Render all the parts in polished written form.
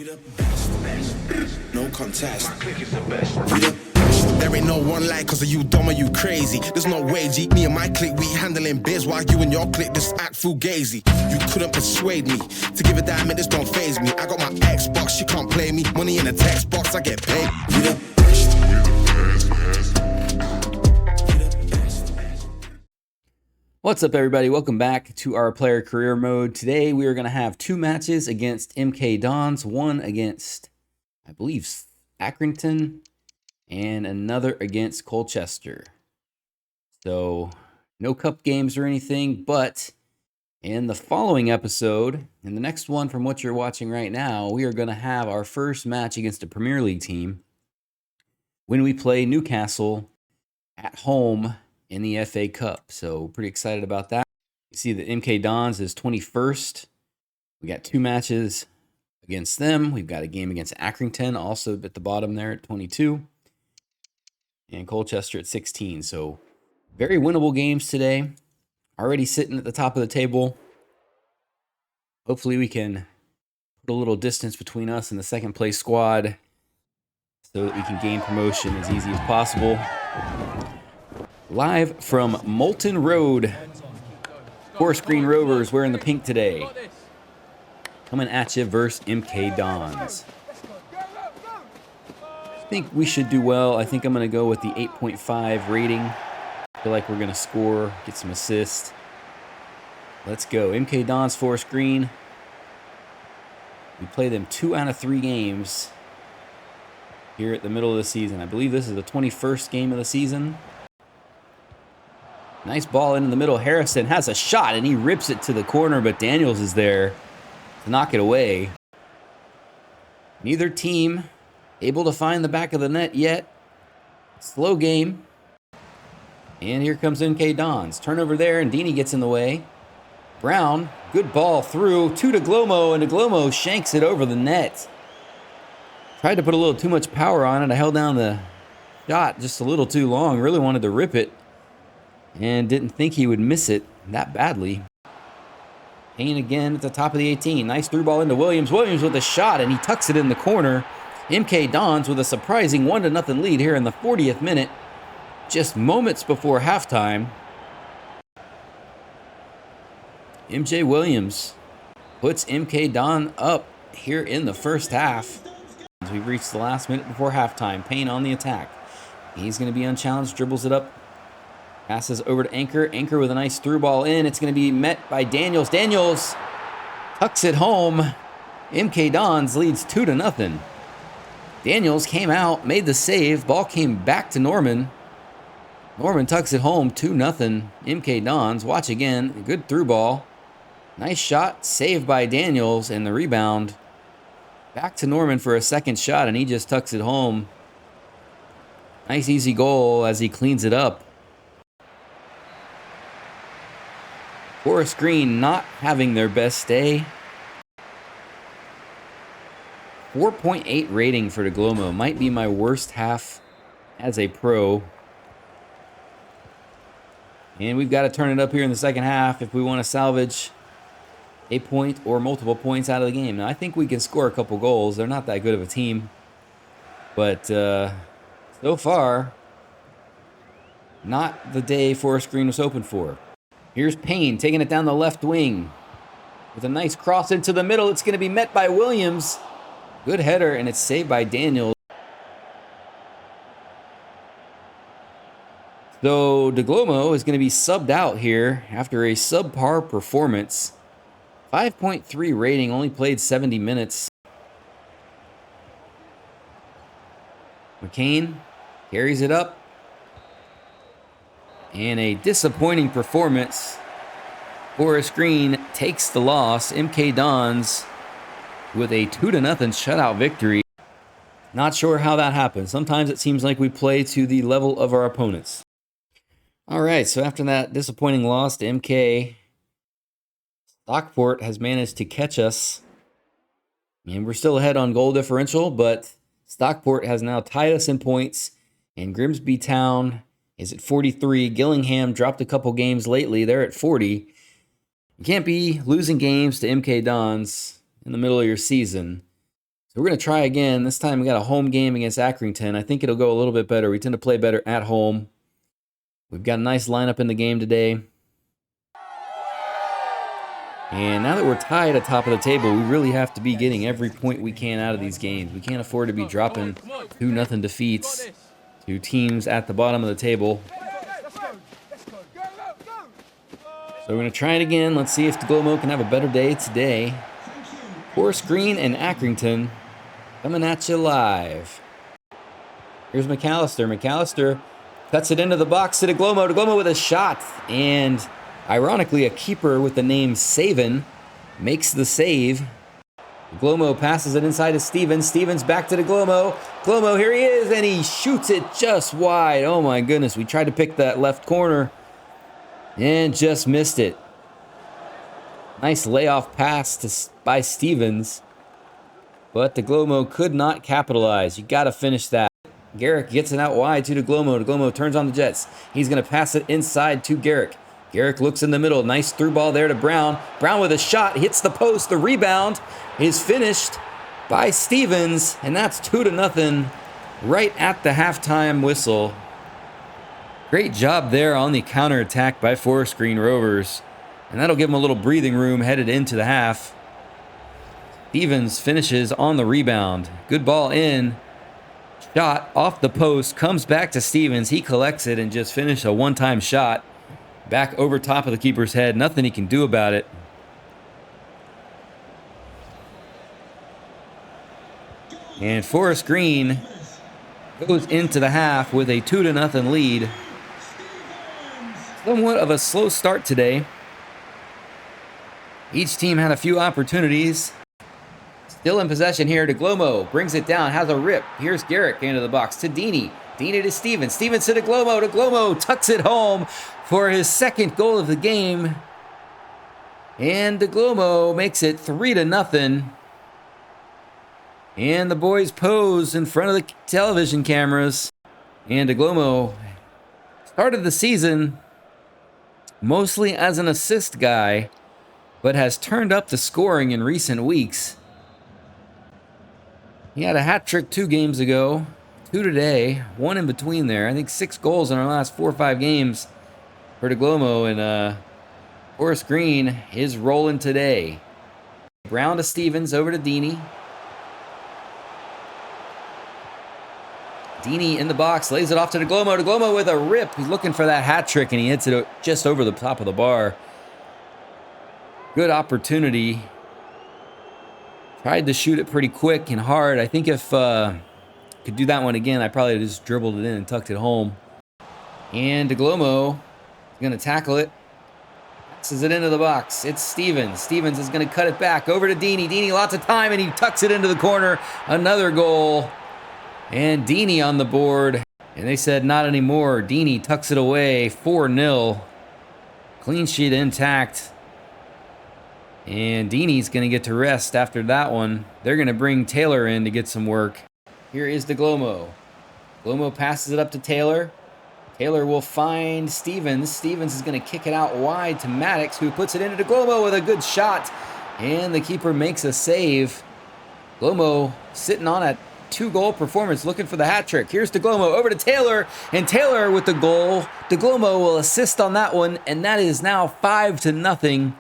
We the best, no contest. My clique is the best. We the best. There ain't no one like cause of you dumb or you crazy. There's no way, G. Me and my clique, we handling biz while you and your clique just act fugazi. You couldn't persuade me to give a damn, it just don't faze me. I got my Xbox, she can't play me. Money in the text box, I get paid. We the best. What's up, everybody? Welcome back to our player career mode. Today we are going to have two matches against MK Dons, one against, I believe, Arrington, and another against Colchester. So no cup games or anything, but in the following episode, in the next one from what you're watching right now, we are going to have our first match against a Premier League team when we play Newcastle at home in the FA Cup. So pretty excited about that. You see that MK Dons is 21st. We got two matches against them. We've got a game against Arrington, also at the bottom there at 22. And Colchester at 16. So very winnable games today. Already sitting at the top of the table. Hopefully we can put a little distance between us and the second place squad so that we can gain promotion as easy as possible. Live from Moulton Road, Forest Green Rovers wearing the pink today. Coming at you versus MK Dons. I think we should do well. I think I'm going to go with the 8.5 rating. I feel like we're going to score, get some assists. Let's go. MK Dons, Forest Green. We play them 2 out of 3 games here at the middle of the season. I believe this is the 21st game of the season. Nice ball in the middle. Harrison has a shot, and he rips it to the corner, but Daniels is there to knock it away. Neither team able to find the back of the net yet. Slow game. And here comes MK Dons. Turnover there, and Dini gets in the way. Brown, good ball through to Daglomo, and Daglomo shanks it over the net. Tried to put a little too much power on it. I held down the shot just a little too long. Really wanted to rip it. And didn't think he would miss it that badly. Payne again at the top of the 18. Nice through ball into Williams. Williams with a shot, and he tucks it in the corner. MK Dons with a surprising 1-0 lead here in the 40th minute. Just moments before halftime. MJ Williams puts MK Don up here in the first half. As we've reached the last minute before halftime. Payne on the attack. He's going to be unchallenged, dribbles it up. Passes over to Anchor. Anchor with a nice through ball in. It's going to be met by Daniels. Daniels tucks it home. MK Dons leads 2-0. Daniels came out, made the save. Ball came back to Norman. Norman tucks it home. 2-0. MK Dons. Watch again. Good through ball. Nice shot. Saved by Daniels. And the rebound back to Norman for a second shot. And he just tucks it home. Nice easy goal as he cleans it up. Forest Green not having their best day. 4.8 rating for Daglomo. Might be my worst half as a pro. And we've got to turn it up here in the second half if we want to salvage a point or multiple points out of the game. Now, I think we can score a couple goals. They're not that good of a team. But so far, not the day Forest Green was hoping for. Here's Payne taking it down the left wing with a nice cross into the middle. It's going to be met by Williams. Good header, and it's saved by Daniels. So Daglomo is going to be subbed out here after a subpar performance. 5.3 rating, only played 70 minutes. McCain carries it up. And a disappointing performance. Forest Green takes the loss. MK Dons with a 2-0 shutout victory. Not sure how that happened. Sometimes it seems like we play to the level of our opponents. All right, so after that disappointing loss to MK, Stockport has managed to catch us. And we're still ahead on goal differential, but Stockport has now tied us in points. And Grimsby Town is at 43. Gillingham dropped a couple games lately. They're at 40. You can't be losing games to MK Dons in the middle of your season. So we're going to try again. This time we got a home game against Arrington. I think it'll go a little bit better. We tend to play better at home. We've got a nice lineup in the game today. And now that we're tied at top of the table, we really have to be getting every point we can out of these games. We can't afford to be dropping 2-0 defeats to teams at the bottom of the table. So we're going to try it again. Let's see if Daglomo can have a better day today. Forest Green and Arrington coming at you live. Here's McAllister. McAllister cuts it into the box to Daglomo. Daglomo with a shot. And ironically, a keeper with the name Saven makes the save. Daglomo passes it inside to Stevens. Stevens back to Daglomo. Daglomo, here he is, and he shoots it just wide. Oh my goodness, we tried to pick that left corner and just missed it. Nice layoff pass by Stevens, but Daglomo could not capitalize. You got to finish that. Garrick gets it out wide to Daglomo. Daglomo turns on the Jets. He's going to pass it inside to Garrick. Garrick looks in the middle. Nice through ball there to Brown. Brown with a shot. Hits the post. The rebound is finished by Stevens. And that's 2-0 right at the halftime whistle. Great job there on the counterattack by Forest Green Rovers. And that'll give them a little breathing room headed into the half. Stevens finishes on the rebound. Good ball in. Shot off the post. Comes back to Stevens. He collects it and just finished a one-time shot. Back over top of the keeper's head. Nothing he can do about it. And Forest Green goes into the half with a 2-0 lead. Somewhat of a slow start today. Each team had a few opportunities. Still in possession here. Daglomo brings it down. Has a rip. Here's Garrick into the box to Deeney. Deeney to Stevens. Stevens to Daglomo. Daglomo tucks it home for his second goal of the game. And Daglomo makes it 3-0. And the boys pose in front of the television cameras. And Daglomo started the season mostly as an assist guy, but has turned up the scoring in recent weeks. He had a hat trick 2 games ago, 2 today, 1 in between there. I think 6 goals in our last 4 or 5 games for Daglomo, and Forest Green is rolling today. Brown to Stevens, over to Deeney. Deeney in the box, lays it off to Daglomo. Daglomo with a rip. He's looking for that hat trick, and he hits it just over the top of the bar. Good opportunity. Tried to shoot it pretty quick and hard. I think if could do that one again, I probably just dribbled it in and tucked it home. And Daglomo is going to tackle it. Passes it into the box. It's Stevens. Stevens is going to cut it back. Over to Deeney. Deeney, lots of time, and he tucks it into the corner. Another goal. And Deeney on the board. And they said not anymore. Deeney tucks it away. 4-0. Clean sheet intact. And Deeney's going to get to rest after that one. They're going to bring Taylor in to get some work. Here is Daglomo. Daglomo passes it up to Taylor. Taylor will find Stevens. Stevens is going to kick it out wide to Maddox, who puts it into Daglomo with a good shot. And the keeper makes a save. Daglomo sitting on a 2-goal performance, looking for the hat trick. Here's Daglomo over to Taylor, and Taylor with the goal. Daglomo will assist on that one, and that is now 5-0.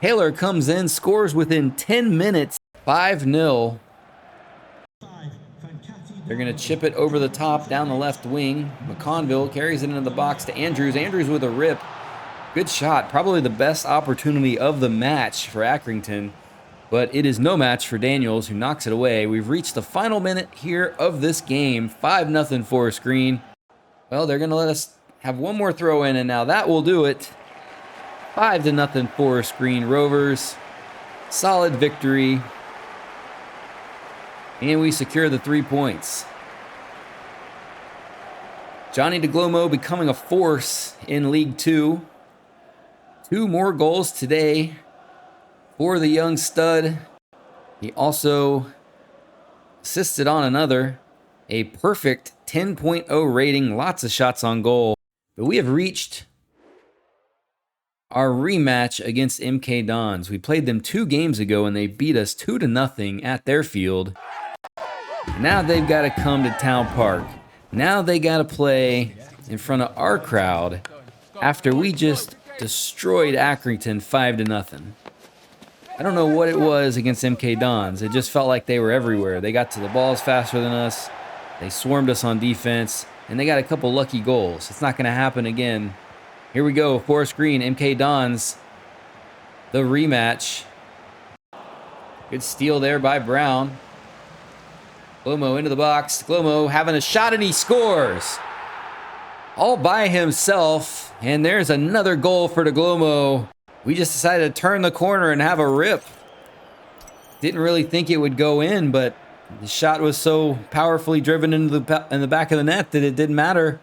Taylor comes in, scores within 10 minutes, 5-0. They're going to chip it over the top down the left wing. McConville carries it into the box to Andrews. Andrews with a rip. Good shot. Probably the best opportunity of the match for Arrington. But it is no match for Daniels, who knocks it away. We've reached the final minute here of this game. 5-0 Forest Green. Well, they're going to let us have one more throw in, and now that will do it. 5-0 Forest Green Rovers. Solid victory. And we secure the 3 points. Johnny Daglomo becoming a force in League 2. 2 more goals today for the young stud. He also assisted on another. A perfect 10.0 rating. Lots of shots on goal. But we have reached our rematch against MK Dons. We played them 2 games ago and they beat us 2-0 at their field. Now they've got to come to Town Park. Now they got to play in front of our crowd after we just destroyed Arrington 5-0. I don't know what it was against MK Dons. It just felt like they were everywhere. They got to the balls faster than us. They swarmed us on defense, and they got a couple lucky goals. It's not going to happen again. Here we go, Forest Green, MK Dons, the rematch. Good steal there by Brown. Daglomo into the box. Daglomo having a shot, and he scores. All by himself, and there's another goal for Daglomo. We just decided to turn the corner and have a rip. Didn't really think it would go in, but the shot was so powerfully driven into the back of the net that it didn't matter.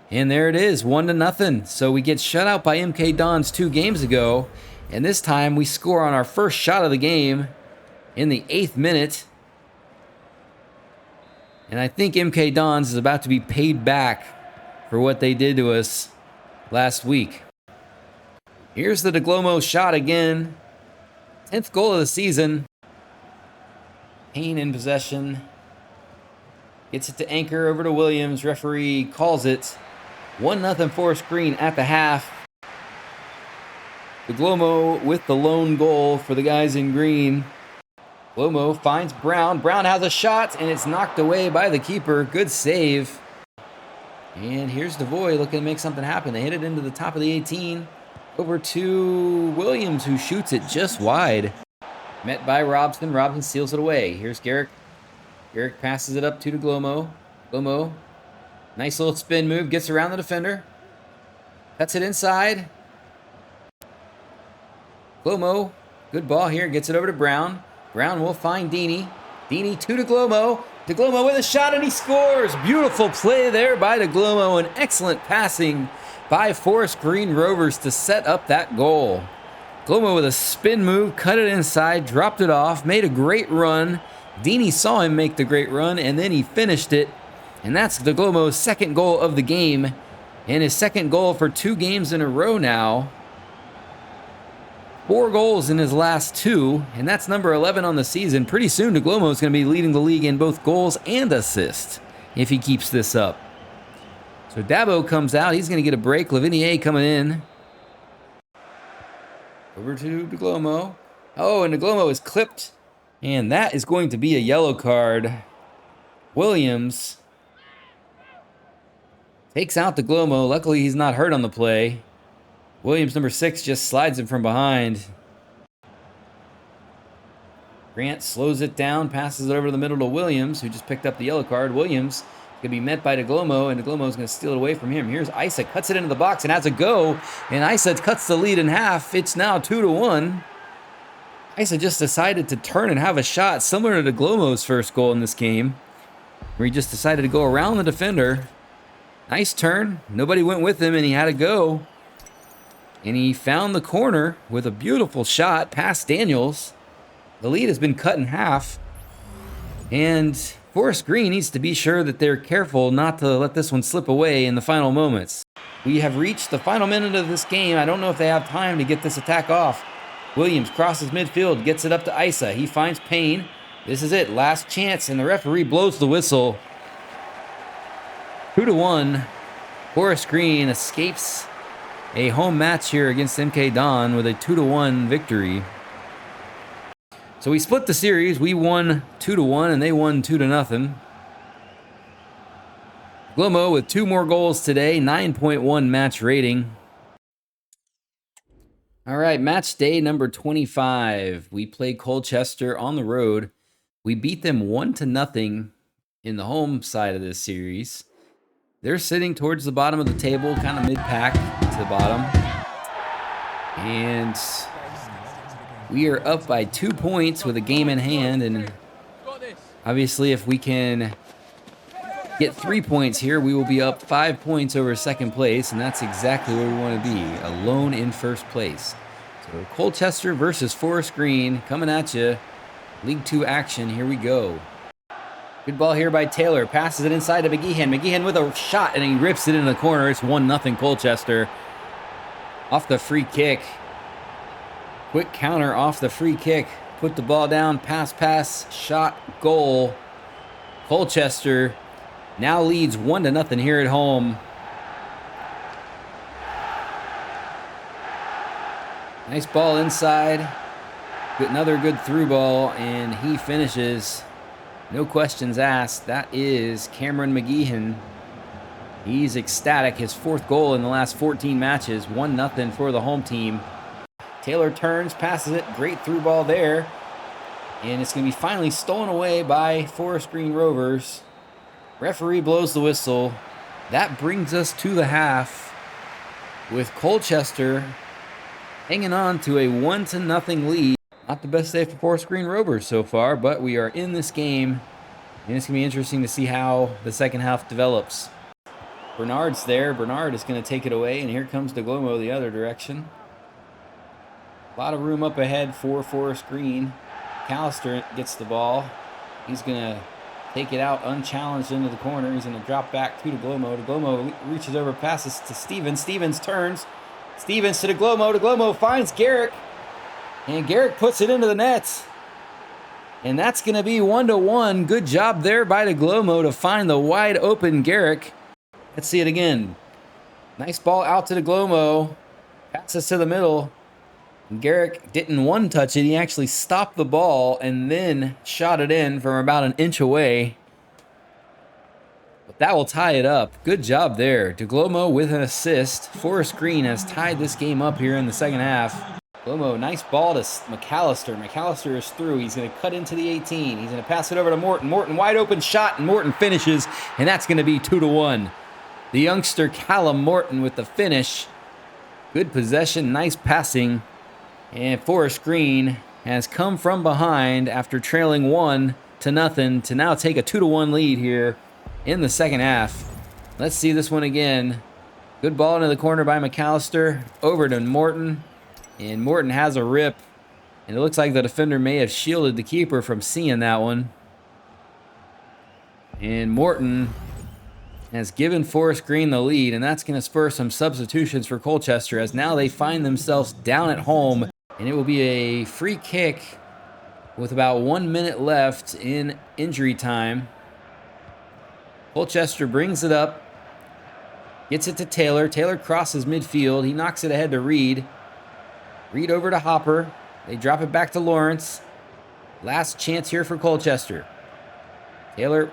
And there it is, 1-0. So we get shut out by MK Dons 2 games ago, and this time we score on our first shot of the game in the 8th minute. And I think MK Dons is about to be paid back for what they did to us last week. Here's the Daglomo shot again. 10th goal of the season. Payne in possession. Gets it to Anchor over to Williams. Referee calls it. 1-0 Forest Green at the half. Daglomo with the lone goal for the guys in green. Daglomo finds Brown. Brown has a shot, and it's knocked away by the keeper. Good save. And here's Devoy looking to make something happen. They hit it into the top of the 18. Over to Williams, who shoots it just wide. Met by Robson. Robson seals it away. Here's Garrick. Garrick passes it up to Daglomo. Daglomo. Nice little spin move. Gets around the defender. Cuts it inside. Daglomo. Good ball here. Gets it over to Brown. Brown will find Deeney. Deeney to Daglomo. Daglomo with a shot, and he scores. Beautiful play there by Daglomo, and excellent passing by Forest Green Rovers to set up that goal. Daglomo with a spin move, cut it inside, dropped it off, made a great run. Deeney saw him make the great run, and then he finished it. And that's Daglomo's 2nd goal of the game, and his 2nd goal for 2 games in a row now. 4 goals in his last 2, and that's number 11 on the season. Pretty soon, Daglomo is going to be leading the league in both goals and assists if he keeps this up. So Dabo comes out. He's going to get a break. Lavinier coming in. Over to Daglomo. Oh, and Daglomo is clipped, and that is going to be a yellow card. Williams takes out Daglomo. Luckily, he's not hurt on the play. Williams, number 6, just slides him from behind. Grant slows it down, passes it over to the middle to Williams, who just picked up the yellow card. Williams going to be met by Daglomo, and Daglomo is going to steal it away from him. Here's Isa, cuts it into the box and has a go, and Isa cuts the lead in half. It's now 2-1. Isa just decided to turn and have a shot, similar to Daglomo's first goal in this game, where he just decided to go around the defender. Nice turn. Nobody went with him, and he had to go. And he found the corner with a beautiful shot past Daniels. The lead has been cut in half. And Forest Green needs to be sure that they're careful not to let this one slip away in the final moments. We have reached the final minute of this game. I don't know if they have time to get this attack off. Williams crosses midfield, gets it up to Isa. He finds Payne. This is it, last chance, and the referee blows the whistle. 2-1. Forest Green escapes a home match here against MK Don with a 2-1 victory. So we split the series. We won 2-1 and they won 2-0. Daglomo with 2 more goals today, 9.1 match rating. All right, match day number 25. We play Colchester on the road. We beat them 1-0 in the home side of this series. They're sitting towards the bottom of the table, kind of mid-pack to the bottom. And we are up by 2 points with a game in hand. And obviously, if we can get 3 points here, we will be up 5 points over second place. And that's exactly where we want to be, alone in first place. So Colchester versus Forest Green coming at you. League 2 action. Here we go. Good ball here by Taylor. Passes it inside to McGeehan. McGeehan with a shot, and he rips it in the corner. It's 1-0 Colchester. Off the free kick. Quick counter off the free kick. Put the ball down, pass, shot, goal. Colchester now leads 1-0 here at home. Nice ball inside. Another good through ball, and he finishes. No questions asked. That is Cameron McGeehan. He's ecstatic. His 4th goal in the last 14 matches. 1-0 for the home team. Taylor turns, passes it. Great through ball there. And it's going to be finally stolen away by Forest Green Rovers. Referee blows the whistle. That brings us to the half with Colchester hanging on to a 1-0 lead. Not the best day for Forest Green Rovers so far, but we are in this game, and it's going to be interesting to see how the second half develops. Bernard's there. Bernard is going to take it away, and here comes Daglomo the other direction. A lot of room up ahead for Forest Green. McAllister gets the ball. He's going to take it out unchallenged into the corner. He's going to drop back to Daglomo. Daglomo reaches over, passes to Stevens. Stevens turns. Stevens to Daglomo. Daglomo finds Garrick. And Garrick puts it into the net. And that's going to be 1-1. Good job there by Daglomo to find the wide open Garrick. Let's see it again. Nice ball out to Daglomo. Passes to the middle. And Garrick didn't one-touch it. He actually stopped the ball and then shot it in from about an inch away. But that will tie it up. Good job there. Daglomo with an assist. Forest Green has tied this game up here in the second half. Daglomo, nice ball to McAllister. McAllister is through. He's going to cut into the 18. He's going to pass it over to Morton. Morton, wide open shot, and Morton finishes. And that's going to be 2-1. The youngster Callum Morton with the finish. Good possession, nice passing. And Forest Green has come from behind after trailing 1-0 to now take a 2-1 lead here in the second half. Let's see this one again. Good ball into the corner by McAllister. Over to Morton. And Morton has a rip. And it looks like the defender may have shielded the keeper from seeing that one. And Morton has given Forest Green the lead. And that's going to spur some substitutions for Colchester as now they find themselves down at home. And it will be a free kick with about 1 minute left in injury time. Colchester brings it up. Gets it to Taylor. Taylor crosses midfield. He knocks it ahead to Reed. Reed over to Hopper. They drop it back to Lawrence. Last chance here for Colchester. Taylor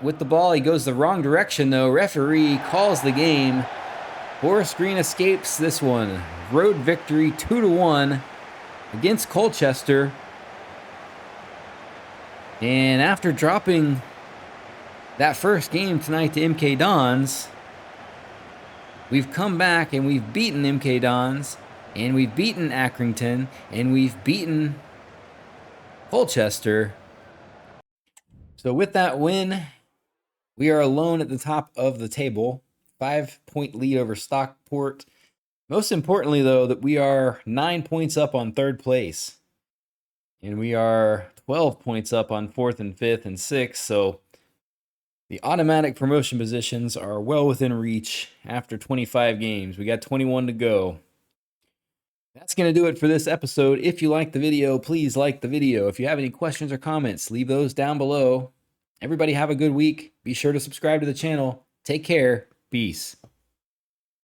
with the ball. He goes the wrong direction, though. Referee calls the game. Forest Green escapes this one. Road victory 2-1 against Colchester. And after dropping that first game tonight to MK Dons, we've come back and we've beaten MK Dons, and we've beaten Arrington, and we've beaten Colchester. So with that win, we are alone at the top of the table. 5-point lead over Stockport. Most importantly, though, that we are 9 points up on 3rd place. And we are 12 points up on 4th and 5th and 6th. So the automatic promotion positions are well within reach after 25 games. We got 21 to go. That's going to do it for this episode. If you liked the video, please like the video. If you have any questions or comments, leave those down below. Everybody have a good week. Be sure to subscribe to the channel. Take care. Peace.